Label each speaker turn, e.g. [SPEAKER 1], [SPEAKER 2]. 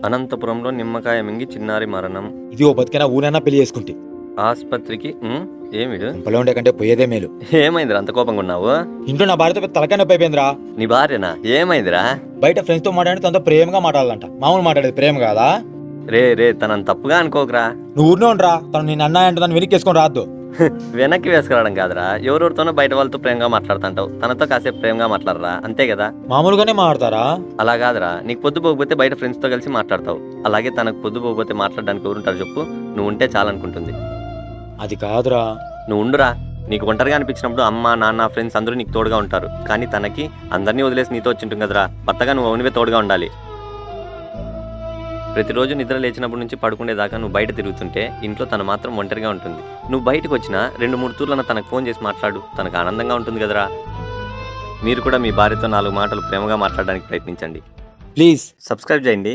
[SPEAKER 1] అనంతపురంలో నిమ్మకాయ మింగి చిన్నారి మరణం.
[SPEAKER 2] ఇది ఓ బతికైనా ఊరైనా పెళ్లి చేసుకుంటే
[SPEAKER 1] ఆస్పత్రికి ఏమిడు
[SPEAKER 2] ఇంపలో ఉండే కంటే పోయేదే మేలు.
[SPEAKER 1] ఏమైందిరా అంత కోపంగా ఉన్నావు?
[SPEAKER 2] ఇంట్లో నా భార్యతో పెద్ద తలకాయ నొప్పి అయిపోయిందిరా.
[SPEAKER 1] నీ భార్యనా? ఏమైందిరా?
[SPEAKER 2] బయట ఫ్రెండ్స్ తో మాట్లాడి తనతో ప్రేమగా మాట్లాడాలంట. మామూలు మాట్లాడేది ప్రేమ కాదా?
[SPEAKER 1] రే తనని తప్పుగా అనుకోకరా.
[SPEAKER 2] నువ్వు ఊరినే ఉండరా, తను నేను అన్నా అంటే దాన్ని వెనక్కి వేసుకొని రాద్దు.
[SPEAKER 1] వెనక్కి వేసుకురావడం కాదురా, ఎవరెవరితోనో బయట వాళ్ళతో ప్రేమగా మాట్లాడుతుంటావు, తనతో కాసేపు ప్రేమగా మాట్లాడరా, అంతే కదా.
[SPEAKER 2] మామూలుగానే మాట్లాడతారా?
[SPEAKER 1] అలా కాదురా, నీకు పొద్దు పోకపోతే బయట ఫ్రెండ్స్తో కలిసి మాట్లాడతావు, అలాగే తనకు పొద్దు పోకపోతే మాట్లాడడానికి ఎవరుంటారు చెప్పు? నువ్వు ఉంటే చాలనుకుంటుంది.
[SPEAKER 2] అది కాదురా.
[SPEAKER 1] నువ్వు ఉండురా. నీకు ఒంటరిగా అనిపించినప్పుడు అమ్మ నాన్న ఫ్రెండ్స్ అందరూ నీకు తోడుగా ఉంటారు, కానీ తనకి అందరినీ వదిలేసి నీతో వచ్చింటుంది కదరా. భర్తగా నువ్వు అవునివే తోడుగా ఉండాలి. ప్రతిరోజు నిద్ర లేచినప్పటి నుంచి పడుకునేదాకా నువ్వు బయట తిరుగుతుంటే ఇంట్లో తను మాత్రం ఒంటరిగా ఉంటుంది. నువ్వు బయటకు వచ్చినా 2-3 తూర్లను తనకు ఫోన్ చేసి మాట్లాడు, తనకు ఆనందంగా ఉంటుంది కదరా. మీరు కూడా మీ భార్యతో 4 మాటలు ప్రేమగా మాట్లాడడానికి ప్రయత్నించండి.
[SPEAKER 2] ప్లీజ్
[SPEAKER 1] సబ్స్క్రైబ్ చేయండి.